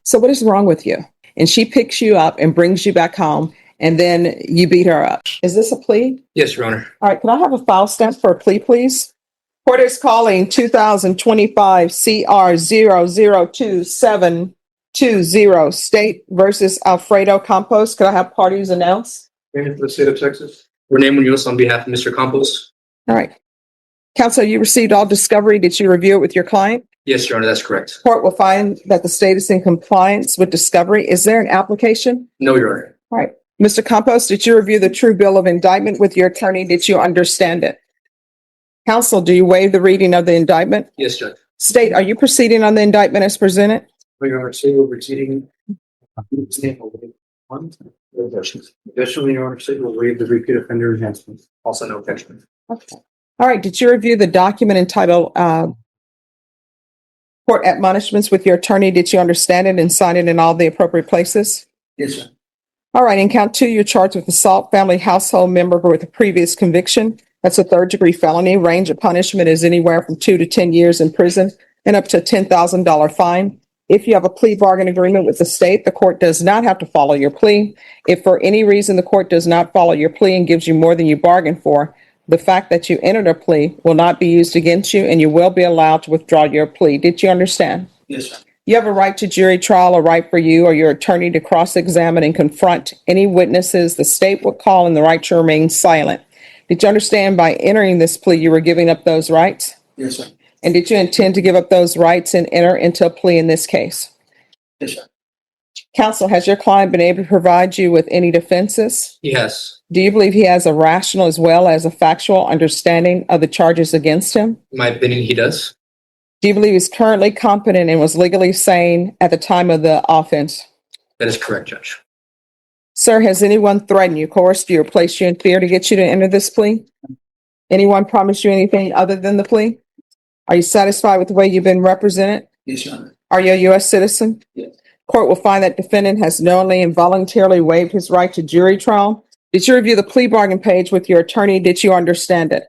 So what is wrong with you? And she picks you up and brings you back home, and then you beat her up. Is this a plea? Yes, Your Honor. All right, can I have a file stamp for a plea, please? Court is calling 2025 CR 0022720 State versus Alfredo Campos. Could I have parties announced? For the state of Texas. Renee Munoz on behalf of Mr. Campos. All right. Counsel, you received all discovery. Did you review it with your client? Yes, Your Honor, that's correct. Court will find that the state is in compliance with discovery. Is there an application? No, Your Honor. All right. Mr. Campos, did you review the true bill of indictment with your attorney? Did you understand it? Counsel, do you waive the reading of the indictment? Yes, Judge. State, are you proceeding on the indictment as presented? Your Honor, say we're proceeding. Additionally, Your Honor, say we'll waive the repeat offender enhancement. Also no objection. Okay. All right. Did you review the document entitled court admonishments with your attorney? Did you understand it and sign it in all the appropriate places? Yes, sir. All right. In count 2, you're charged with assault, family household member with a previous conviction. That's a third-degree felony. Range of punishment is anywhere from 2 to 10 years in prison and up to a $10,000 fine. If you have a plea bargain agreement with the state, the court does not have to follow your plea. If for any reason the court does not follow your plea and gives you more than you bargained for, the fact that you entered a plea will not be used against you, and you will be allowed to withdraw your plea. Did you understand? Yes, sir. You have a right to jury trial, a right for you or your attorney to cross-examine and confront any witnesses the state would call, and the right to remain silent. Did you understand by entering this plea you were giving up those rights? Yes, sir. And did you intend to give up those rights and enter into a plea in this case? Yes, sir. Counsel, has your client been able to provide you with any defenses? Yes. Do you believe he has a rational as well as a factual understanding of the charges against him? In my opinion, he does. Do you believe he's currently competent and was legally sane at the time of the offense? That is correct, Judge. Sir, has anyone threatened you, coerced you, or placed you in fear to get you to enter this plea? Anyone promised you anything other than the plea? Are you satisfied with the way you've been represented? Yes, Your Honor. Are you a U.S. citizen? Yes. Court will find that defendant has knowingly and voluntarily waived his right to jury trial. Did you review the plea bargain page with your attorney? Did you understand it?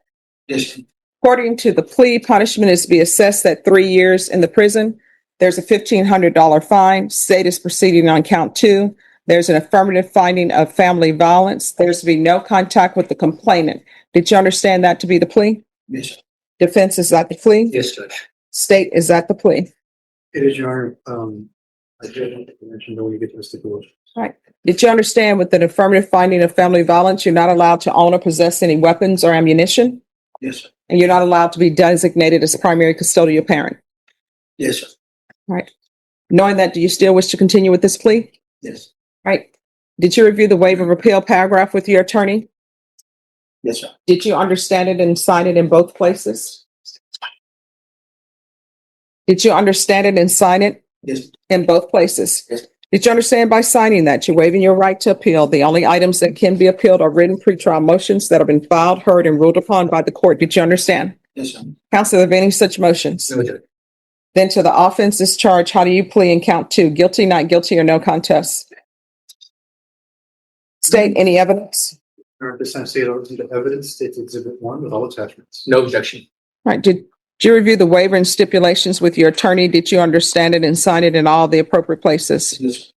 Yes. According to the plea, punishment is to be assessed at 3 years in the prison. There's a $1,500 fine. State is proceeding on count 2. There's an affirmative finding of family violence. There's to be no contact with the complainant. Did you understand that to be the plea? Yes. Defense, is that the plea? Yes, Judge. State, is that the plea? It is, Your Honor. I did mention that when you get to the stipulation. Right. Did you understand with an affirmative finding of family violence, you're not allowed to own or possess any weapons or ammunition? Yes, sir. And you're not allowed to be designated as a primary custodial parent? Yes, sir. Right. Knowing that, do you still wish to continue with this plea? Yes. Right. Did you review the waiver of appeal paragraph with your attorney? Yes, sir. Did you understand it and sign it in both places? Did you understand it and sign it? Yes. In both places? Yes. Did you understand by signing that you're waiving your right to appeal? The only items that can be appealed are written pretrial motions that have been filed, heard, and ruled upon by the court. Did you understand? Yes, sir. Counsel, are there any such motions? No, Judge. Then to the offenses charged, how do you plea in count 2? Guilty, not guilty, or no contest? State, any evidence? This time, state the evidence states Exhibit 1 with all attachments. No objection. Right. Did you review the waiver and stipulations with your attorney? Did you understand it and sign it in all the appropriate places? Yes.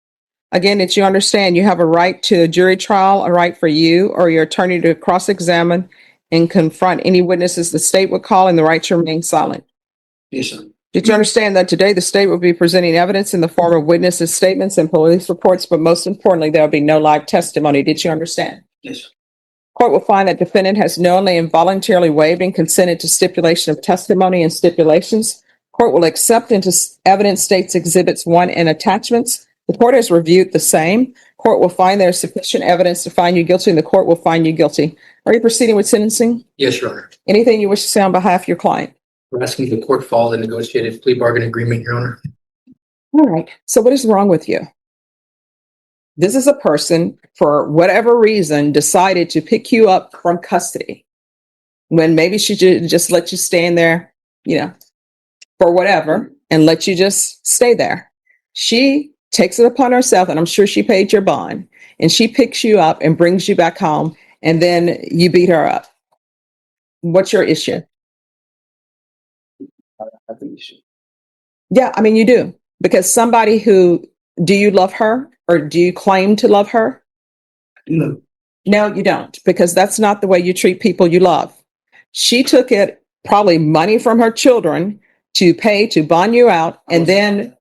Again, did you understand you have a right to a jury trial, a right for you or your attorney to cross-examine and confront any witnesses the state would call, and the right to remain silent? Yes, sir. Did you understand that today the state will be presenting evidence in the form of witnesses' statements and police reports, but most importantly, there will be no live testimony? Did you understand? Yes, sir. Court will find that defendant has knowingly and voluntarily waived and consented to stipulation of testimony and stipulations. Court will accept into evidence states Exhibits 1 and attachments. The court has reviewed the same. Court will find there is sufficient evidence to find you guilty, and the court will find you guilty. Are you proceeding with sentencing? Yes, Your Honor. Anything you wish to say on behalf of your client? We're asking the court follow the negotiated plea bargain agreement, Your Honor. All right. So what is wrong with you? This is a person, for whatever reason, decided to pick you up from custody when maybe she just let you stay in there, for whatever, and let you just stay there. She takes it upon herself, and I'm sure she paid your bond, and she picks you up and brings you back home, and then you beat her up. What's your issue? I think you should. Yeah, I mean, you do. Because somebody who Do you love her, or do you claim to love her? No. No, you don't, because that's not the way you treat people you love. She took it, probably money from her children, to pay to bond you out. And then,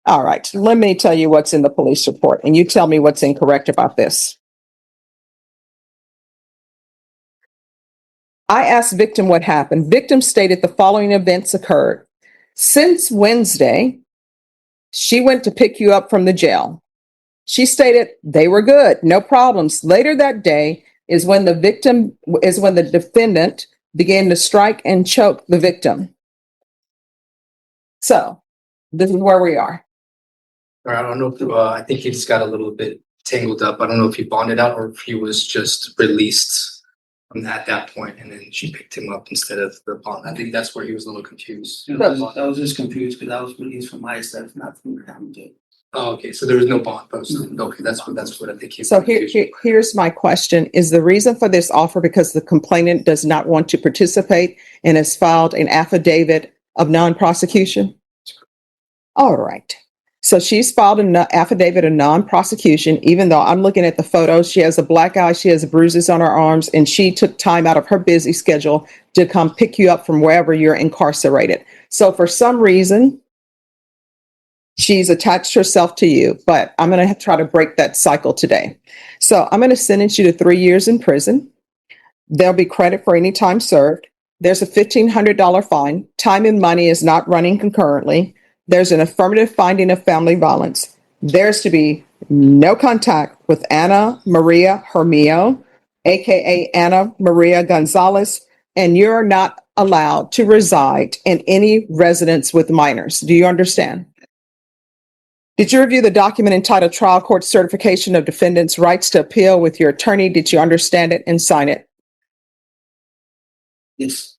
all right, let me tell you what's in the police report, and you tell me what's incorrect about this. I asked victim what happened. Victim stated the following events occurred. Since Wednesday, she went to pick you up from the jail. She stated they were good, no problems. Later that day is when the defendant began to strike and choke the victim. So this is where we are. I don't know if I think he just got a little bit tangled up. I don't know if he bonded out or if he was just released at that point, and then she picked him up instead of the bond. I think that's where he was a little confused. I was just confused because I was released from my stuff, not from the county jail. Oh, okay. So there was no bond posted. Okay, that's what I think. So here's my question. Is the reason for this offer because the complainant does not want to participate and has filed an affidavit of non-prosecution? All right. So she's filed an affidavit of non-prosecution, even though I'm looking at the photos. She has a black eye, she has bruises on her arms, and she took time out of her busy schedule to come pick you up from wherever you're incarcerated. So for some reason, she's attached herself to you, but I'm going to try to break that cycle today. So I'm going to sentence you to 3 years in prison. There'll be credit for any time served. There's a $1,500 fine. Time and money is not running concurrently. There's an affirmative finding of family violence. There's to be no contact with Ana Maria Hermio, aka Ana Maria Gonzalez, and you're not allowed to reside in any residence with minors. Do you understand? Did you review the document entitled Trial Court Certification of Defendant's Rights to Appeal with your attorney? Did you understand it and sign it? Yes.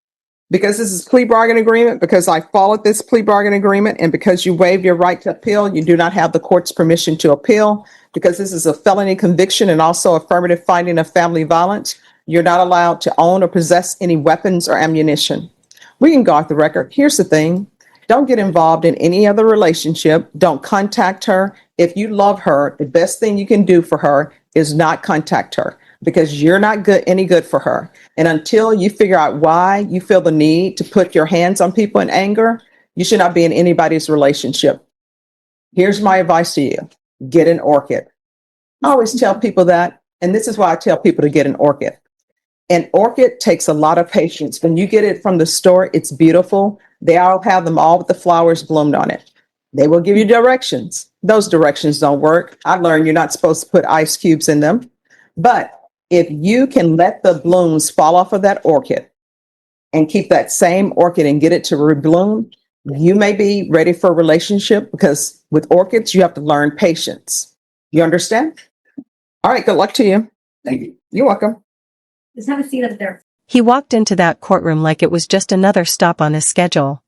Because this is plea bargain agreement, because I followed this plea bargain agreement, and because you waived your right to appeal, you do not have the court's permission to appeal. Because this is a felony conviction and also affirmative finding of family violence, you're not allowed to own or possess any weapons or ammunition. We can go off the record. Here's the thing. Don't get involved in any other relationship. Don't contact her. If you love her, the best thing you can do for her is not contact her, because you're not any good for her. And until you figure out why you feel the need to put your hands on people in anger, you should not be in anybody's relationship. Here's my advice to you. Get an orchid. I always tell people that, and this is why I tell people to get an orchid. An orchid takes a lot of patience. When you get it from the store, it's beautiful. They all have them all with the flowers bloomed on it. They will give you directions. Those directions don't work. I learned you're not supposed to put ice cubes in them. But if you can let the blooms fall off of that orchid and keep that same orchid and get it to rebloom, you may be ready for a relationship, because with orchids, you have to learn patience. You understand? All right. Good luck to you. Thank you. You're welcome. Just have a seat up there. He walked into that courtroom like it was just another stop on his schedule.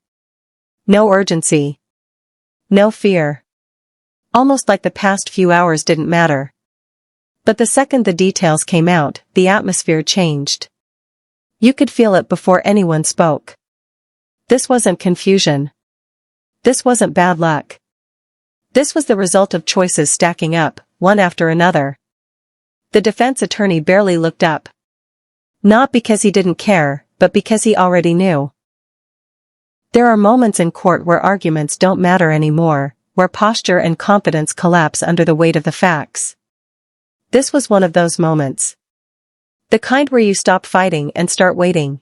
No urgency. No fear. Almost like the past few hours didn't matter. But the second the details came out, the atmosphere changed. You could feel it before anyone spoke. This wasn't confusion. This wasn't bad luck. This was the result of choices stacking up, one after another. The defense attorney barely looked up. Not because he didn't care, but because he already knew. There are moments in court where arguments don't matter anymore, where posture and confidence collapse under the weight of the facts. This was one of those moments. The kind where you stop fighting and start waiting.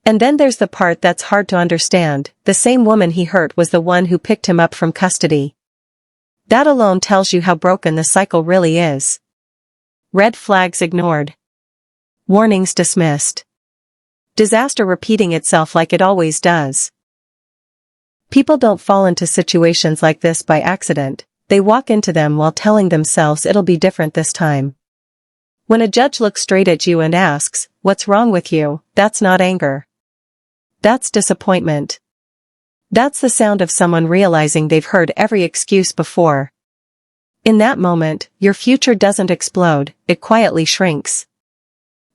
And then there's the part that's hard to understand. The same woman he hurt was the one who picked him up from custody. That alone tells you how broken the cycle really is. Red flags ignored. Warnings dismissed. Disaster repeating itself like it always does. People don't fall into situations like this by accident. They walk into them while telling themselves it'll be different this time. When a judge looks straight at you and asks, "What's wrong with you?" that's not anger. That's disappointment. That's the sound of someone realizing they've heard every excuse before. In that moment, your future doesn't explode, it quietly shrinks.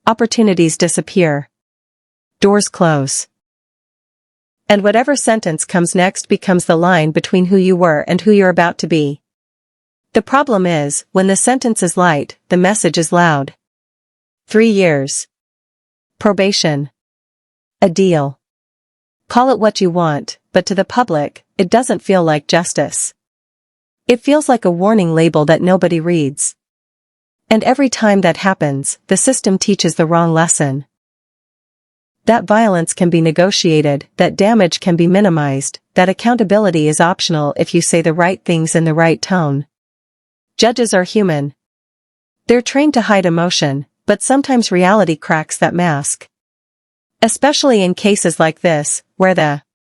Opportunities disappear. Doors close. And whatever sentence comes next becomes the line between who you were and who you're about to be. The problem is, when the sentence is light, the message is loud. 3 years. Probation. A deal. Call it what you want, but to the public, it doesn't feel like justice. It feels like a warning label that nobody reads. And every time that happens, the system teaches the wrong lesson. That violence can be negotiated, that damage can be minimized, that accountability is optional if you say the right things in the right tone. Judges are human. They're trained to hide emotion, but sometimes reality cracks that mask. Especially in cases like this, where the